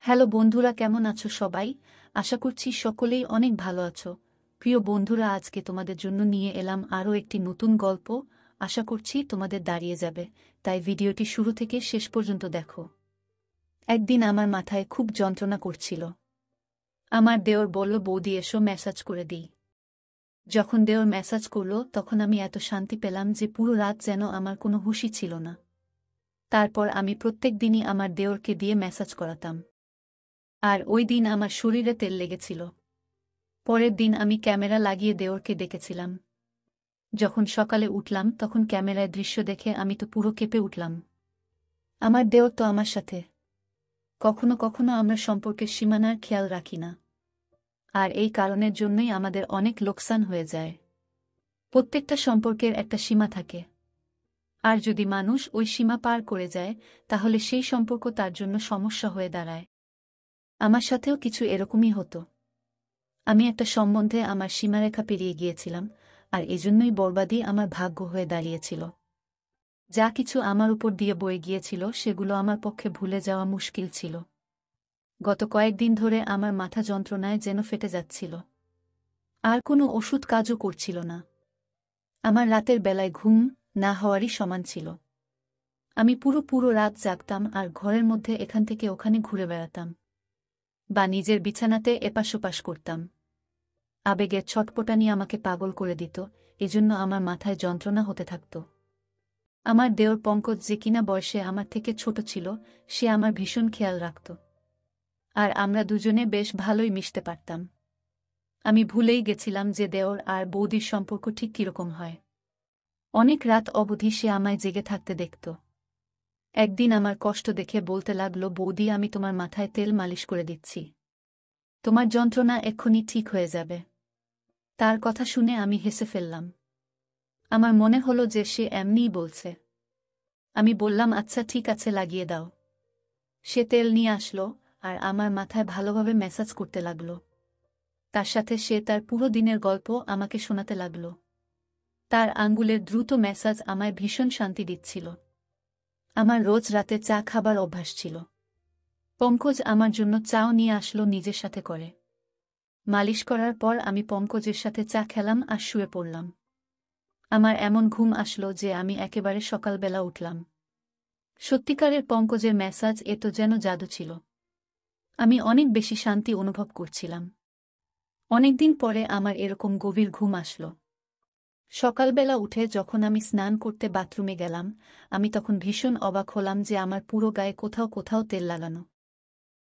Hello বন্ধুরা, কেমন আছো সবাই? আশা করছি সকলেই অনেক ভালো আছো। প্রিয় বন্ধুরা, আজকে তোমাদের জন্য নিয়ে এলাম আরও একটি নতুন গল্প। আশা করছি তোমাদের দাঁড়িয়ে যাবে, তাই ভিডিওটি শুরু থেকে শেষ পর্যন্ত দেখো। একদিন আমার মাথায় খুব যন্ত্রণা করছিল। আমার দেওর বলল, বৌদি এসো ম্যাসাজ করে দিই। যখন দেওর ম্যাসাজ করলো তখন আমি এত শান্তি পেলাম যে পুরো রাত যেন আমার কোনো হুঁশই ছিল না। তারপর আমি প্রত্যেক দিনই আমার দেওরকে দিয়ে ম্যাসাজ করাতাম। আর ওই দিন আমার শরীরে তেল লেগেছিল। পরের দিন আমি ক্যামেরা লাগিয়ে দেওরকে ডেকেছিলাম। যখন সকালে উঠলাম তখন ক্যামেরায় দৃশ্য দেখে আমি তো পুরো কেঁপে উঠলাম। আমার দেওর তো আমার সাথে। কখনো কখনো আমরা সম্পর্কের সীমানার খেয়াল রাখি না, আর এই কারণের জন্যই আমাদের অনেক লোকসান হয়ে যায়। প্রত্যেকটা সম্পর্কের একটা সীমা থাকে, আর যদি মানুষ ওই সীমা পার করে যায় তাহলে সেই সম্পর্ক তার জন্য সমস্যা হয়ে দাঁড়ায়। আমার সাথেও কিছু এরকমই হতো। আমি একটা সম্বন্ধে আমার সীমারেখা পেরিয়ে গিয়েছিলাম, আর এজন্যই বরবাদই আমার ভাগ্য হয়ে দাঁড়িয়েছিল। যা কিছু আমার উপর দিয়ে বয়ে গিয়েছিল সেগুলো আমার পক্ষে ভুলে যাওয়া মুশকিল ছিল। গত কয়েকদিন ধরে আমার মাথা যন্ত্রণায় যেন ফেটে যাচ্ছিল। আর কোনো ওষুধ কাজও করছিল না। আমার রাতের বেলায় ঘুম না হওয়ারই সমান ছিল। আমি পুরো রাত জাগতাম আর ঘরের মধ্যে এখান থেকে ওখানে ঘুরে বেড়াতাম, বা নিজের বিছানাতে এপাশ-ওপাশ করতাম। আবেগের ছটপটানি আমাকে পাগল করে দিত, এজন্য আমার মাথায় যন্ত্রণা হতে থাকত। আমার দেওর পঙ্কজ, যে কিনা বয়সে আমার থেকে ছোট ছিল, সে আমার ভীষণ খেয়াল রাখত। আর আমরা দুজনে বেশ ভালোই মিশতে পারতাম। আমি ভুলেই গেছিলাম যে দেওর আর বৌদির সম্পর্ক ঠিক কিরকম হয়। অনেক রাত অবধি সে আমায় জেগে থাকতে দেখত। একদিন আমার কষ্ট দেখে বলতে লাগল, বৌদি আমি তোমার মাথায় তেল মালিশ করে দিচ্ছি, তোমার যন্ত্রণা এক্ষুনি ঠিক হয়ে যাবে। তার কথা শুনে আমি হেসে ফেললাম। আমার মনে হলো যে সে এমনিই বলছে। আমি বললাম, আচ্ছা ঠিক আছে, লাগিয়ে দাও। সে তেল নিয়ে আসলো আর আমার মাথায় ভালোভাবে ম্যাসাজ করতে লাগল। তার সাথে সে তার পুরো দিনের গল্প আমাকে শোনাতে লাগল। তার আঙ্গুলের দ্রুত ম্যাসাজ আমায় ভীষণ শান্তি দিচ্ছিল। আমার রোজ রাতে চা খাবার অভ্যাস ছিল। পঙ্কজ আমার জন্য চাও নিয়ে আসলো নিজের সাথে করে। মালিশ করার পর আমি পঙ্কজের সাথে চা খেলাম আর শুয়ে পড়লাম। আমার এমন ঘুম আসলো যে আমি একেবারে সকালবেলা উঠলাম। সত্যিকারের পঙ্কজের ম্যাসাজ এ তো যেন জাদু ছিল। আমি অনেক বেশি শান্তি অনুভব করছিলাম। অনেকদিন পরে আমার এরকম গভীর ঘুম আসলো। সকালবেলা উঠে যখন আমি স্নান করতে বাথরুমে গেলাম, আমি তখন ভীষণ অবাক হলাম যে আমার পুরো গায়ে কোথাও কোথাও তেল লাগানো।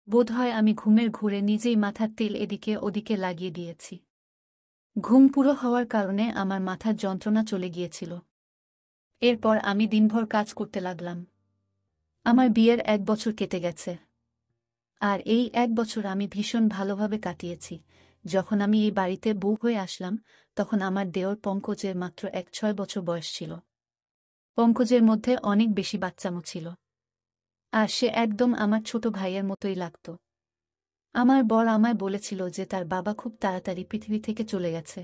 বোধহয় আমি ঘুমের ঘোরে নিজেই মাথার তেল এদিকে ওদিকে লাগিয়ে দিয়েছি। ঘুম পুরো হওয়ার কারণে আমার মাথার যন্ত্রণা চলে গিয়েছিল। এরপর আমি দিনভর কাজ করতে লাগলাম। আমার বিয়ের 1 বছর কেটে গেছে। আর এই 1 বছর আমি ভীষণ ভালোভাবে কাটিয়েছি। যখন আমি এই বাড়িতে বউ হয়ে আসলাম তখন আমার দেওর পঙ্কজের মাত্র 6 বছর বয়স ছিল। পঙ্কজের মধ্যে অনেক বেশি বাচ্চামো ছিল। আর সে একদম আমার ছোট ভাইয়ের মতোই লাগত। আমার বর আমায় বলেছিল যে তার বাবা খুব তাড়াতাড়ি পৃথিবী থেকে চলে গেছে,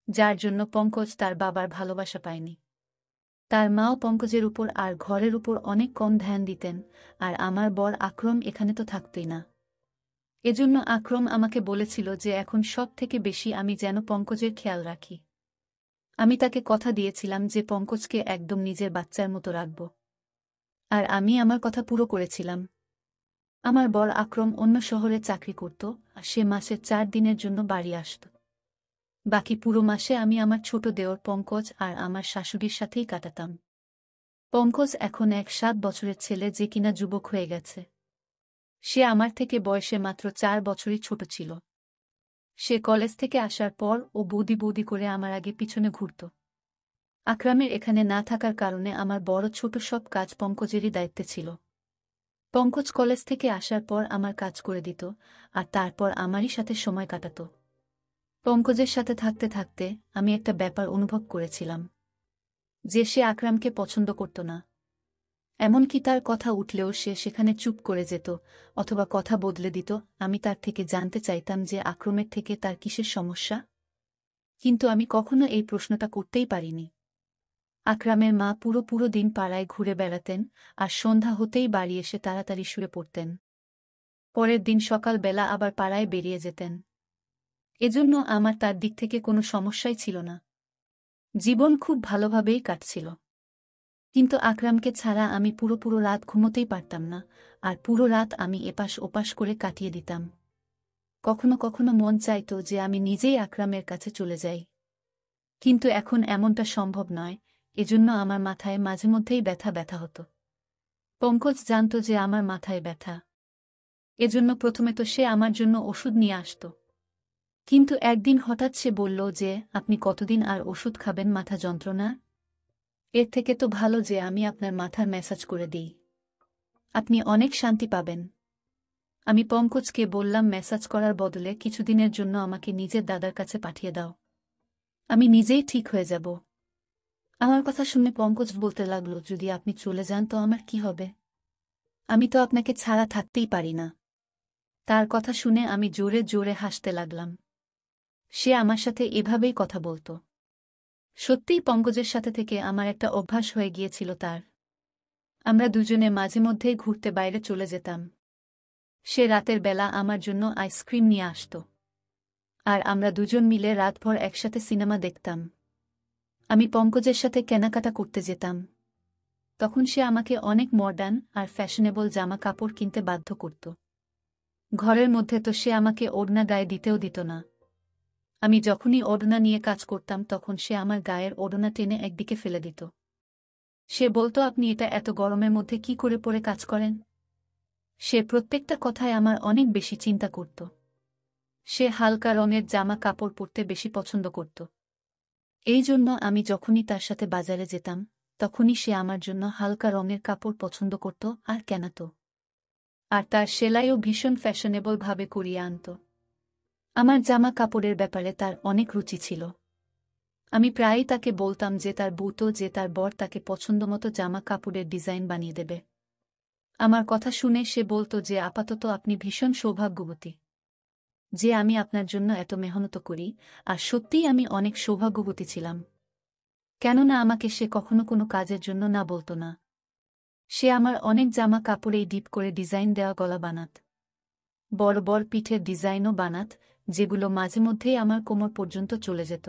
যার জন্য পঙ্কজ তার বাবার ভালোবাসা পায়নি। তার মাও পঙ্কজের উপর আর ঘরের উপর অনেক কম ধ্যান দিতেন, আর আমার বর আকরম এখানে তো থাকতই না। এজন্য আকরম আমাকে বলেছিল যে এখন সব থেকে বেশি আমি যেন পঙ্কজের খেয়াল রাখি। আমি তাকে কথা দিয়েছিলাম যে পঙ্কজকে একদম নিজের বাচ্চার মতো রাখব। আর আমি আমার কথা পুরো করেছিলাম। আমার বর আকরম অন্য শহরে চাকরি করত, আর সে মাসে 4 দিনের জন্য বাড়ি আসত। বাকি পুরো মাসে আমি আমার ছোট দেওর পঙ্কজ আর আমার শাশুড়ির সাথেই কাটাতাম। পঙ্কজ এখন 7 বছরের ছেলে, যে কিনা যুবক হয়ে গেছে। সে আমার থেকে বয়সে মাত্র 4 বছরই ছোট ছিল। সে কলেজ থেকে আসার পর ও বৌদি বৌদি করে আমার আগে পিছনে ঘুরত। আকরামের এখানে না থাকার কারণে আমার বড় ছোট সব কাজ পঙ্কজেরই দায়িত্বে ছিল। পঙ্কজ কলেজ থেকে আসার পর আমার কাজ করে দিত, আর তারপর আমারই সাথে সময় কাটাত। পঙ্কজের সাথে থাকতে থাকতে আমি একটা ব্যাপার অনুভব করেছিলাম, যে সে আকরামকে পছন্দ করত না। এমনকি তার কথা উঠলেও সে সেখানে চুপ করে যেত অথবা কথা বদলে দিত। আমি তার থেকে জানতে চাইতাম যে আকরমের থেকে তার কিসের সমস্যা, কিন্তু আমি কখনো এই প্রশ্নটা করতেই পারিনি। আকরামের মা পুরো দিন পাড়ায় ঘুরে বেড়াতেন, আর সন্ধ্যা হতেই বাড়ি এসে তাড়াতাড়ি শুয়ে পড়তেন। পরের দিন সকালবেলা আবার পাড়ায় বেরিয়ে যেতেন। এজন্য আমার তার দিক থেকে কোনো সমস্যাই ছিল না। জীবন খুব ভালোভাবেই কাটছিল। কিন্তু আকরামকে ছাড়া আমি পুরো রাত ঘুমোতেই পারতাম না, আর পুরো রাত আমি এপাশ ওপাশ করে কাটিয়ে দিতাম। কখনো কখনো মন চাইত যে আমি নিজেই আকরামের কাছে চলে যাই। কিন্তু এখন এমনটা সম্ভব নয়, এজন্য আমার মাথায় মাঝেমধ্যেই ব্যথা ব্যথা হতো। পঙ্কজ জানত যে আমার মাথায় ব্যথা। এজন্য প্রথমে তো সে আমার জন্য ওষুধ নিয়ে আসত। কিন্তু একদিন হঠাৎ সে বলল যে, আপনি কতদিন আর ওষুধ খাবেন মাথা যন্ত্রণা? এর থেকে তো ভালো যে আমি আপনার মাথার ম্যাসাজ করে দিই। আপনি অনেক শান্তি পাবেন। আমি পঙ্কজকে বললাম, ম্যাসাজ করার বদলে কিছুদিনের জন্য আমাকে নিজের দাদার কাছে পাঠিয়ে দাও। আমি নিজেই ঠিক হয়ে যাব। আমার কথা শুনে পঙ্কজ বলতে লাগল, যদি আপনি চলে যান তো আমার কি হবে? আমি তো আপনাকে ছাড়া থাকতেই পারি না। তার কথা শুনে আমি জোরে জোরে হাসতে লাগলাম। সে আমার সাথে এভাবেই কথা বলত। সত্যিই পঙ্কজের সাথে থেকে আমার একটা অভ্যাস হয়ে গিয়েছিল তার। আমরা দুজনে মাঝে মধ্যেই ঘুরতে বাইরে চলে যেতাম। সে রাতের বেলা আমার জন্য আইসক্রিম নিয়ে আসত। আর আমরা দুজন মিলে রাতভর একসাথে সিনেমা দেখতাম। আমি পঙ্কজের সাথে কেনাকাটা করতে যেতাম। তখন সে আমাকে অনেক মডার্ন আর ফ্যাশনেবল জামা কাপড় কিনতে বাধ্য করত। ঘরের মধ্যে তো সে আমাকে ওড়না গায়ে দিতেও দিত না। আমি যখনই ওড়না নিয়ে কাজ করতাম তখন সে আমার গায়ের ওড়না টেনে একদিকে ফেলে দিত। সে বলতো, আপনি এটা এত গরমের মধ্যে কি করে পরে কাজ করেন? সে প্রত্যেকটা কথায় আমার অনেক বেশি চিন্তা করত। সে হালকা রঙের জামা কাপড় পরতে বেশি পছন্দ করত। এই জন্য আমি যখনই তার সাথে বাজারে যেতাম তখনই সে আমার জন্য হালকা রঙের কাপড় পছন্দ করত আর কেনাত। আর তার সেলাইও ভীষণ ফ্যাশনেবল ভাবে করিয়ে আনত। আমার জামা কাপড়ের ব্যাপারে তার অনেক রুচি ছিল। আমি প্রায়ই তাকে বলতাম যে তার বউতো যে তার বর তাকে পছন্দমতো জামা কাপড়ের ডিজাইন বানিয়ে দেবে। আমার কথা শুনে সে বলত যে, আপাতত আপনি ভীষণ সৌভাগ্যবতী যে আমি আপনার জন্য এত মেহনত করি। আর সত্যিই আমি অনেক সৌভাগ্যবতী ছিলাম। কেননা আমাকে সে কখনো কোনো কাজের জন্য না বলত না। সে আমার অনেক জামা কাপড়েই ডিপ করে ডিজাইন দেওয়া গলা বানাত, বড় বড় পিঠের ডিজাইনও বানাত, যেগুলো মাঝে মধ্যেই আমার কোমর পর্যন্ত চলে যেত।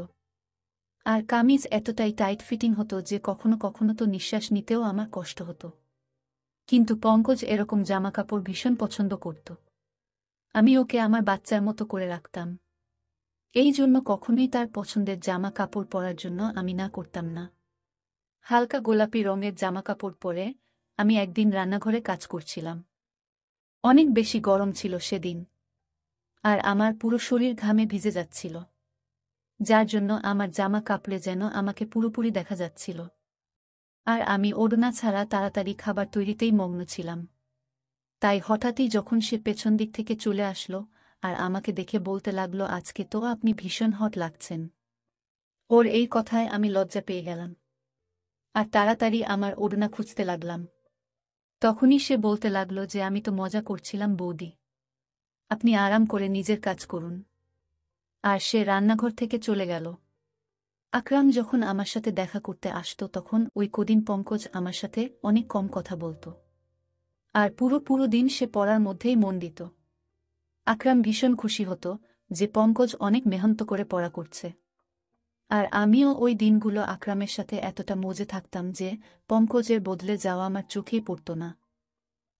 আর কামিজ এতটাই টাইট ফিটিং হতো যে কখনো কখনো তো নিঃশ্বাস নিতেও আমার কষ্ট হতো। কিন্তু পঙ্কজ এরকম জামাকাপড় ভীষণ পছন্দ করত। আমি ওকে আমার বাচ্চার মতো করে রাখতাম। এই জন্য কখনোই তার পছন্দের জামা কাপড় পরার জন্য আমি না করতাম না। হালকা গোলাপি রঙের জামাকাপড় পরে আমি একদিন রান্নাঘরে কাজ করছিলাম। অনেক বেশি গরম ছিল সেদিন, আর আমার পুরো শরীর ঘামে ভিজে যাচ্ছিল, যার জন্য আমার জামা কাপড়ে যেন আমাকে পুরোপুরি দেখা যাচ্ছিল। আর আমি ওড়না ছাড়া তাড়াতাড়ি খাবার তৈরিতেই মগ্ন ছিলাম। তাই হঠাৎই যখন সে পেছন দিক থেকে চলে আসলো আর আমাকে দেখে বলতে লাগলো, আজকে তো আপনি ভীষণ হট লাগছেন। ওর এই কথায় আমি লজ্জা পেয়ে গেলাম আর তাড়াতাড়ি আমার ওড়না খুঁজতে লাগলাম। তখনই সে বলতে লাগলো যে, আমি তো মজা করছিলাম বৌদি, আপনি আরাম করে নিজের কাজ করুন। আর সে রান্নাঘর থেকে চলে গেল। আকরাম যখন আমার সাথে দেখা করতে আসতো তখন ওই কদিন পঙ্কজ আমার সাথে অনেক কম কথা বলতো। আর পুরো দিন সে পড়ার মধ্যেই মন দিত। আকরাম ভীষণ খুশি হতো যে পঙ্কজ অনেক মেহনত করে পড়া করছে। আর আমিও ওই দিনগুলো আকরামের সাথে এতটা মজে থাকতাম যে পঙ্কজের বদলে যাওয়া আমার চোখেই পড়ত না।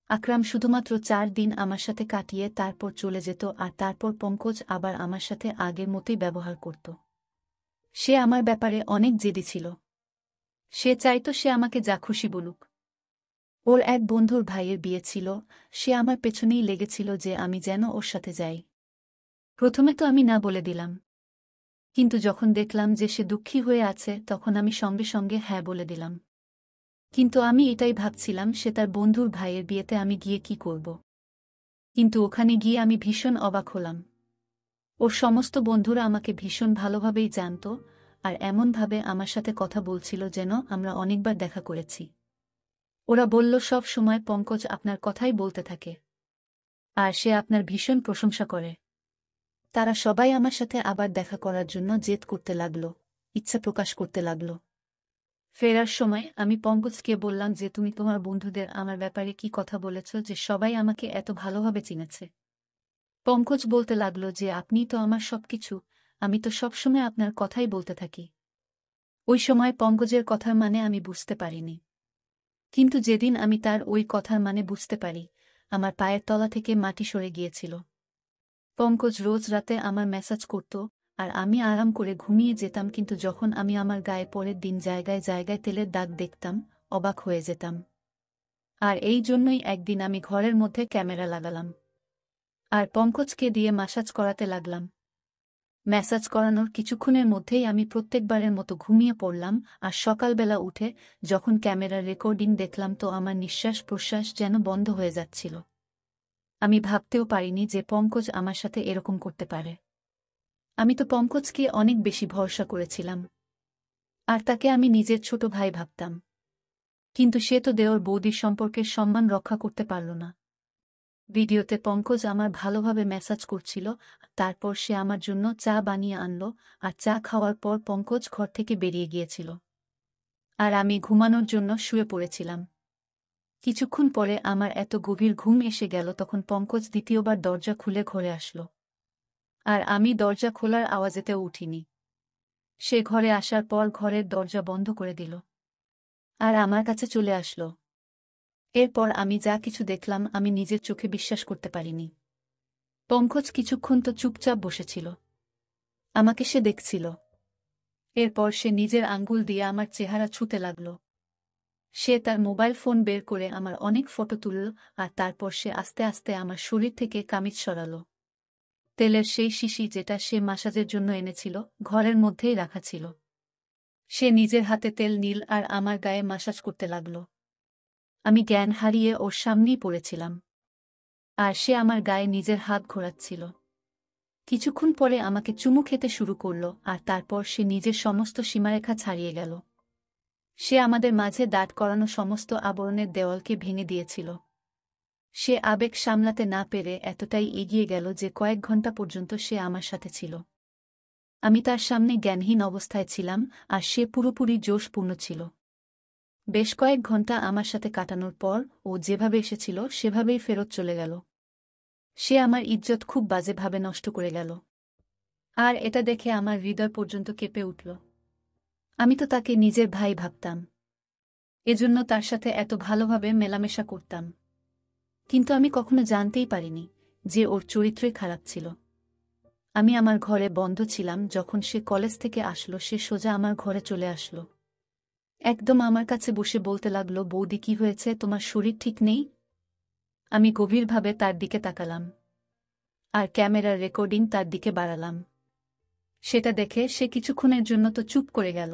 আকরাম শুধুমাত্র 4 দিন আমার সাথে কাটিয়ে তারপর চলে যেত, আর তারপর পঙ্কজ আবার আমার সাথে আগের মতোই ব্যবহার করত। সে আমার ব্যাপারে অনেক জেদি ছিল। সে চাইত সে আমাকে যা খুশি বলুক। ওর এক বন্ধুর ভাইয়ের বিয়ে ছিল, সে আমার পেছনেই লেগেছিল যে আমি যেন ওর সাথে যাই। প্রথমে তো আমি না বলে দিলাম, কিন্তু যখন দেখলাম যে সে দুঃখী হয়ে আছে তখন আমি সঙ্গে সঙ্গে হ্যাঁ বলে দিলাম। কিন্তু আমি এটাই ভাবছিলাম, সে তার বন্ধুর ভাইয়ের বিয়েতে আমি গিয়ে কি করব। কিন্তু ওখানে গিয়ে আমি ভীষণ অবাক হলাম। ওর সমস্ত বন্ধুরা আমাকে ভীষণ ভালোভাবেই জানত, আর এমনভাবে আমার সাথে কথা বলছিল যেন আমরা অনেকবার দেখা করেছি। ওরা বলল, সব সময় পঙ্কজ আপনার কথাই বলতে থাকে, আর সে আপনার ভীষণ প্রশংসা করে। তারা সবাই আমার সাথে আবার দেখা করার জন্য জেদ করতে লাগল, ইচ্ছা প্রকাশ করতে লাগল। ফেরার সময় আমি পঙ্কজকে বললাম যে, তুমি তোমার বন্ধুদের আমার ব্যাপারে কি কথা বলেছ যে সবাই আমাকে এত ভালোভাবে চিনেছে? পঙ্কজ বলতে লাগল যে আপনিই তো আমার সবকিছু, আমি তো সবসময় আপনার কথাই বলতে থাকি। ওই সময় পঙ্কজের কথার মানে আমি বুঝতে পারিনি। কিন্তু যেদিন আমি তার ওই কথার মানে বুঝতে পারি, আমার পায়ের তলা থেকে মাটি সরে গিয়েছিল। পঙ্কজ রোজ রাতে আমার মেসাজ করত, আর আমি আরাম করে ঘুমিয়ে যেতাম, কিন্তু যখন আমি আমার গায়ে পরের দিন জায়গায় জায়গায় তেলের দাগ দেখতাম, অবাক হয়ে যেতাম। আর এই জন্যই একদিন আমি ঘরের মধ্যে ক্যামেরা লাগালাম আর পঙ্কজকে দিয়ে মাসাজ করাতে লাগলাম। ম্যাসাজ করানোর কিছুক্ষণের মধ্যেই আমি প্রত্যেকবারের মতো ঘুমিয়ে পড়লাম, আর সকালবেলা উঠে যখন ক্যামেরার রেকর্ডিং দেখলাম তো আমার নিঃশ্বাস প্রশ্বাস যেন বন্ধ হয়ে যাচ্ছিল। আমি ভাবতেও পারিনি যে পঙ্কজ আমার সাথে এরকম করতে পারে। আমি তো পঙ্কজকে অনেক বেশি ভরসা করেছিলাম, আর তাকে আমি নিজের ছোট ভাই ভাবতাম। কিন্তু সে তো দেওর বৌদির সম্পর্কের সম্মান রক্ষা করতে পারল না। ভিডিওতে পঙ্কজ আমার ভালোভাবে ম্যাসাজ করছিল, তারপর সে আমার জন্য চা বানিয়ে আনল, আর চা খাওয়ার পর পঙ্কজ ঘর থেকে বেরিয়ে গিয়েছিল। আর আমি ঘুমানোর জন্য শুয়ে পড়েছিলাম। কিছুক্ষণ পরে আমার এত গভীর ঘুম এসে গেল, তখন পঙ্কজ দ্বিতীয়বার দরজা খুলে ঘরে আসলো। আর আমি দরজা খোলার আওয়াজেতেও উঠিনি। সে ঘরে আসার পর ঘরের দরজা বন্ধ করে দিল আর আমার কাছে চলে আসলো। এরপর আমি যা কিছু দেখলাম আমি নিজের চোখে বিশ্বাস করতে পারিনি। পঙ্কজ কিছুক্ষণ তো চুপচাপ বসেছিল, আমাকে সে দেখছিল। এরপর সে নিজের আঙ্গুল দিয়ে আমার চেহারা ছুঁতে লাগল। সে তার মোবাইল ফোন বের করে আমার অনেক ফটো তুলল, আর তারপর সে আস্তে আস্তে আমার শরীর থেকে কামিজ সরাল। তেলের সেই শিশি যেটা সে মাসাজের জন্য এনেছিল ঘরের মধ্যেই রাখা ছিল। সে নিজের হাতে তেল নীল আর আমার গায়ে মাসাজ করতে লাগল। আমি জ্ঞান হারিয়ে ওর সামনেই পড়েছিলাম, আর সে আমার গায়ে নিজের হাত ঘোরাচ্ছিল। কিছুক্ষণ পরে আমাকে চুমু খেতে শুরু করল, আর তারপর সে নিজের সমস্ত সীমারেখা ছাড়িয়ে গেল। সে আমাদের মাঝে দাঁড় করানো সমস্ত আবরণের দেওয়ালকে ভেঙে দিয়েছিল। সে আবেগ সামলাতে না পেরে এতটাই এগিয়ে গেল যে কয়েক ঘন্টা পর্যন্ত সে আমার সাথে ছিল। আমি তার সামনে জ্ঞানহীন অবস্থায় ছিলাম, আর সে পুরোপুরি জোশপূর্ণ ছিল। বেশ কয়েক ঘন্টা আমার সাথে কাটানোর পর ও যেভাবে এসেছিল সেভাবেই ফেরত চলে গেল। সে আমার ইজ্জত খুব বাজেভাবে নষ্ট করে গেল, আর এটা দেখে আমার হৃদয় পর্যন্ত কেঁপে উঠল। আমি তো তাকে নিজের ভাই ভাবতাম, এজন্য তার সাথে এত ভালোভাবে মেলামেশা করতাম। কিন্তু আমি কখনো জানতেই পারিনি যে ওর চরিত্রই খারাপ ছিল। আমি আমার ঘরে বন্ধ ছিলাম, যখন সে কলেজ থেকে আসলো সে সোজা আমার ঘরে চলে আসলো। একদম আমার কাছে বসে বলতে লাগলো, বৌদি কি হয়েছে, তোমার শরীর ঠিক নেই? আমি গভীরভাবে তার দিকে তাকালাম, আর ক্যামেরার রেকর্ডিং তার দিকে বাড়ালাম। সেটা দেখে সে কিছুক্ষণের জন্য তো চুপ করে গেল।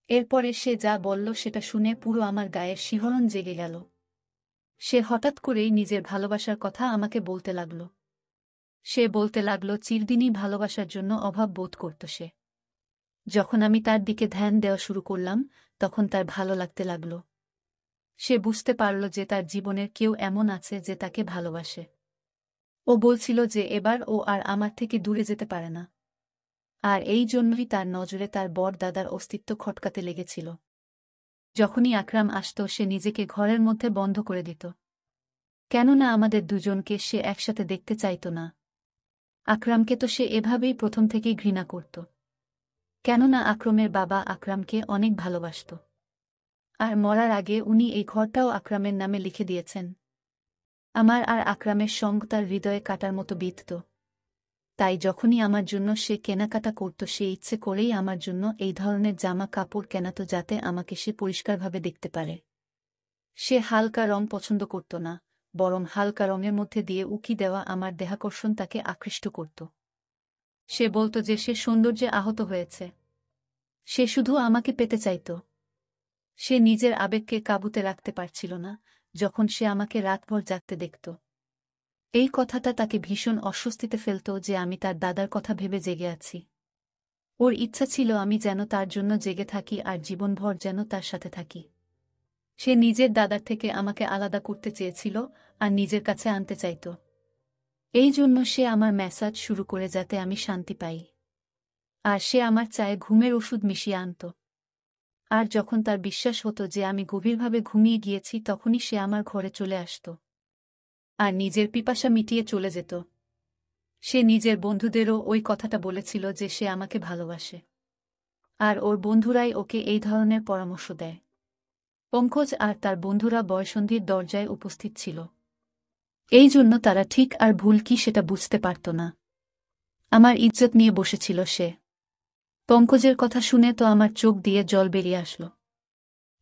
এরপরে সে যা বলল সেটা শুনে পুরো আমার গায়ের শিহরণ জেগে গেল। সে হঠাৎ করেই নিজের ভালোবাসার কথা আমাকে বলতে লাগল। সে বলতে লাগল চিরদিনই ভালোবাসার জন্য অভাব বোধ করত সে। যখন আমি তার দিকে ধ্যান দেওয়া শুরু করলাম তখন তার ভালো লাগতে লাগল। সে বুঝতে পারল যে তার জীবনের কেউ এমন আছে যে তাকে ভালোবাসে। ও বলছিল যে এবার ও আর আমার থেকে দূরে যেতে পারে না, আর এই জন্যই তার নজরে তার বড় দাদার অস্তিত্ব খটকাতে লেগেছিল। যখনই আকরাম আসত সে নিজেকে ঘরের মধ্যে বন্ধ করে দিত, কেননা আমাদের দুজনকে সে একসাথে দেখতে চাইত না। আকরামকে তো সে এভাবেই প্রথম থেকেই ঘৃণা করত, কেননা আকরামের বাবা আকরামকে অনেক ভালোবাসত, আর মরার আগে উনি এই ঘরটাও আকরামের নামে লিখে দিয়েছেন। আমার আর আকরামের সঙ্গ তার হৃদয়ে কাটার মতো বিঁধত। তাই যখনই আমার জন্য সে কেনাকাটা করত সে ইচ্ছে করেই আমার জন্য এই ধরনের জামা কাপড় কেনাত যাতে আমাকে সে পরিষ্কারভাবে দেখতে পারে। সে হালকা রং পছন্দ করত না, বরং হালকা রঙের মধ্যে দিয়ে উকি দেওয়া আমার দেহাকর্ষণ তাকে আকৃষ্ট করত। সে বলত যে সে সৌন্দর্যে আহত হয়েছে, সে শুধু আমাকে পেতে চাইত। সে নিজের আবেগকে কাবুতে রাখতে পারছিল না যখন সে আমাকে রাতভর জাগতে দেখত। এই কথাটা তাকে ভীষণ অস্বস্তিতে ফেলত যে আমি তার দাদার কথা ভেবে জেগে আছি। ওর ইচ্ছা ছিল আমি যেন তার জন্য জেগে থাকি আর জীবনভর যেন তার সাথে থাকি। সে নিজের দাদার থেকে আমাকে আলাদা করতে চেয়েছিল আর নিজের কাছে আনতে চাইত। এই জন্য সে আমার ম্যাসাজ শুরু করে যাতে আমি শান্তি পাই। আর সে আমার চায়ে ঘুমের ওষুধ মিশিয়ে আনত। আর যখন তার বিশ্বাস হতো যে আমি গভীরভাবে ঘুমিয়ে গিয়েছি তখনই সে আমার ঘরে চলে আসত আর নিজের পিপাসা মিটিয়ে চলে যেত। সে নিজের বন্ধুদেরও ওই কথাটা বলেছিল যে সে আমাকে ভালোবাসে। আর ওর বন্ধুরাই ওকে এই ধরনের পরামর্শ দেয়। পঙ্কজ আর তার বন্ধুরা বয়ঃসন্ধির দরজায় উপস্থিত ছিল। এই জন্য তারা ঠিক আর ভুল কি সেটা বুঝতে পারত না। আমার ইজ্জত নিয়ে বসেছিল সে। পঙ্কজের কথা শুনে তো আমার চোখ দিয়ে জল বেরিয়ে আসলো।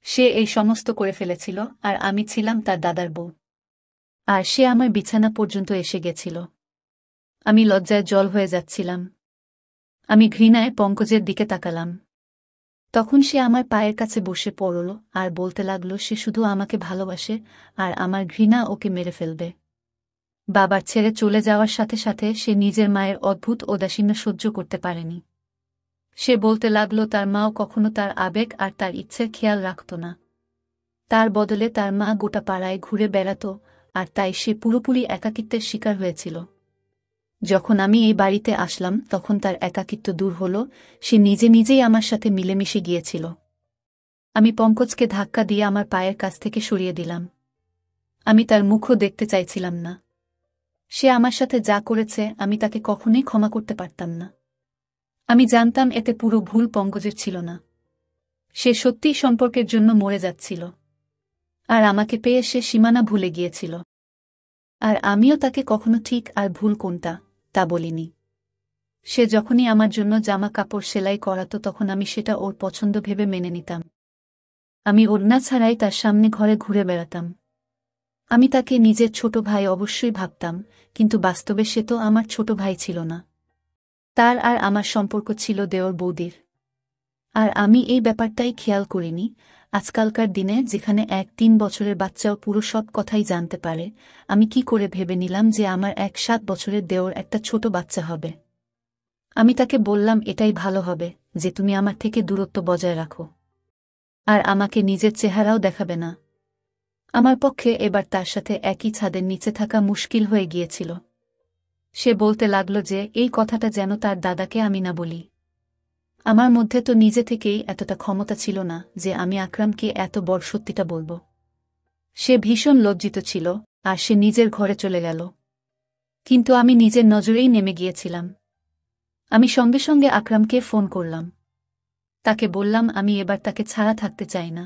সে এই সমস্ত করে ফেলেছিল, আর আমি ছিলাম তার দাদার বউ। আর সে আমার বিছানা পর্যন্ত এসে গেছিল। আমি লজ্জায় জল হয়ে যাচ্ছিলাম। আমি ঘৃণায় পঙ্কজের দিকে তাকালাম। তখন সে আমার পায়ের কাছে বসে পড়ল আর বলতে লাগল সে শুধু আমাকে ভালোবাসে আর আমার ঘৃণা ওকে মেরে ফেলবে। বাবার ছেড়ে চলে যাওয়ার সাথে সাথে সে নিজের মায়ের অদ্ভুত উদাসীন্য সহ্য করতে পারেনি। সে বলতে লাগল তার মাও কখনো তার আবেগ আর তার ইচ্ছের খেয়াল রাখত না। তার বদলে তার মা গোটা পাড়ায় ঘুরে বেড়াত, আর তাই সে পুরোপুরি একাকিত্বের শিকার হয়েছিল। যখন আমি এই বাড়িতে আসলাম তখন তার একাকিত্ব দূর হল, সে নিজে নিজেই আমার সাথে মিলেমিশে গিয়েছিল। আমি পঙ্কজকে ধাক্কা দিয়ে আমার পায়ের কাছ থেকে সরিয়ে দিলাম। আমি তার মুখও দেখতে চাইছিলাম না। সে আমার সাথে যা করেছে আমি তাকে কখনোই ক্ষমা করতে পারতাম না। আমি জানতাম এতে পুরো ভুল পঙ্কজের ছিল না। সে সত্যিই সম্পর্কের জন্য মরে যাচ্ছিল, আর আমাকে পেয়ে সে সীমানা ভুলে গিয়েছিল। আর আমিও তাকে কখনো ঠিক আর ভুল কোনটা তা বলিনি। সে যখনই আমার জন্য জামা কাপড় সেলাই করাতো তখন আমি সেটা ওর পছন্দ ভেবে মেনে নিতাম। আমি ওড়না ছাড়াই তার সামনে ঘরে ঘুরে বেড়াতাম। আমি তাকে নিজের ছোট ভাই অবশ্যই ভাবতাম, কিন্তু বাস্তবে সে তো আমার ছোট ভাই ছিল না। তার আর আমার সম্পর্ক ছিল দেওর বৌদির। আর আমি এই ব্যাপারটাই খেয়াল করিনি। আজকালকার দিনে যেখানে 1-3 বছরের বাচ্চাও পুরো সব কথাই জানতে পারে, আমি কি করে ভেবে নিলাম যে আমার 7 বছরের দেওর একটা ছোট বাচ্চা হবে। আমি তাকে বললাম এটাই ভালো হবে যে তুমি আমার থেকে দূরত্ব বজায় রাখো, আর আমাকে নিজের চেহারাও দেখাবে না। আমার পক্ষে এবার তার সাথে একই ছাদের নিচে থাকা মুশকিল হয়ে গিয়েছিল। সে বলতে লাগল যে এই কথাটা যেন তার দাদাকে আমি না বলি। আমার মধ্যে তো নিজে থেকেই এতটা ক্ষমতা ছিল না যে আমি আকরামকে এত বড় সত্যিটা বলব। সে ভীষণ লজ্জিত ছিল, আর সে নিজের ঘরে চলে গেল। কিন্তু আমি নিজের নজরেই নেমে গিয়েছিলাম। আমি সঙ্গে সঙ্গে আকরামকে ফোন করলাম। তাকে বললাম আমি এবার তাকে ছাড়া থাকতে চাই না।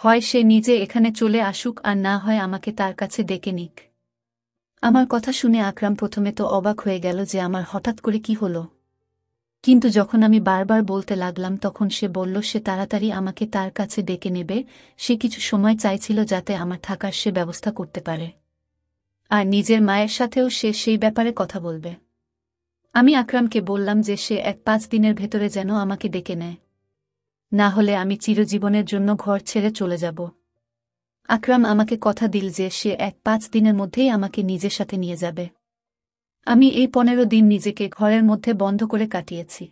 হয় সে নিজে এখানে চলে আসুক, আর না হয় আমাকে তার কাছে ডেকে নিক। আমার কথা শুনে আকরাম প্রথমে তো অবাক হয়ে গেল যে আমার হঠাৎ করে কি হলো। কিন্তু যখন আমি বারবার বলতে লাগলাম তখন সে বলল সে তাড়াতাড়ি আমাকে তার কাছে ডেকে নেবে। সে কিছু সময় চাইছিল যাতে আমার থাকার সে ব্যবস্থা করতে পারে, আর নিজের মায়ের সাথেও সে সেই ব্যাপারে কথা বলবে। আমি আকরামকে বললাম যে সে 1-5 দিনের ভেতরে যেন আমাকে ডেকে নেয়, না হলে আমি চিরজীবনের জন্য ঘর ছেড়ে চলে যাব। আকরাম আমাকে কথা দিল যে সে 1-5 দিনের মধ্যেই আমাকে নিজের সাথে নিয়ে যাবে। আমি এই 15 দিন নিজেকে ঘরের মধ্যে বন্ধ করে কাটিয়েছি।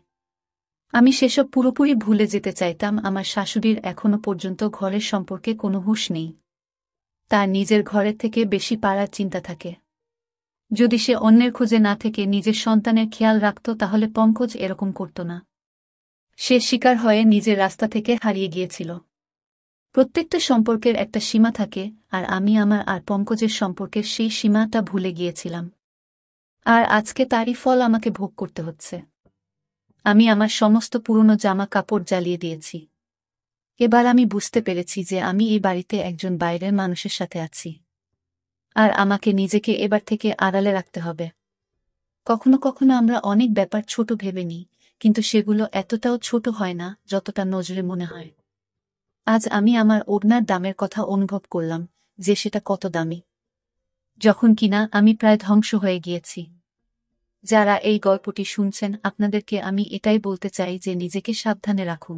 আমি সেসব পুরোপুরি ভুলে যেতে চাইতাম। আমার শাশুড়ির এখনো পর্যন্ত ঘরের সম্পর্কে কোনো হুঁশ নেই। তার নিজের ঘরের থেকে বেশি পাড়ার চিন্তা থাকে। যদি সে অন্যের খোঁজে না থেকে নিজের সন্তানের খেয়াল রাখত তাহলে পঙ্কজ এরকম করত না। সে শিকার হয়ে নিজের রাস্তা থেকে হারিয়ে গিয়েছিল। প্রত্যেকটা সম্পর্কের একটা সীমা থাকে, আর আমি আমার আর পঙ্কজের সম্পর্কের সেই সীমাটা ভুলে গিয়েছিলাম। আর আজকে তারই ফল আমাকে ভোগ করতে হচ্ছে। আমি আমার সমস্ত পুরনো জামা কাপড় জ্বালিয়ে দিয়েছি। এবার আমি বুঝতে পেরেছি যে আমি এই বাড়িতে একজন বাইরের মানুষের সাথে আছি, আর আমাকে নিজেকে এবার থেকে আড়ালে রাখতে হবে। কখনো কখনো আমরা অনেক ব্যাপার ছোট ভেবে নিই, কিন্তু সেগুলো এতটাও ছোট হয় না যতটা নজরে মনে হয়। আজ আমি আমার ওড়নার দামের কথা অনুভব করলাম, যে সেটা কত দামি, যখন কিনা আমি প্রায় ধ্বংস হয়ে গিয়েছি। যারা এই গল্পটি শুনছেন আপনাদেরকে আমি এটাই বলতে চাই যে নিজেকে সাবধানে রাখুন।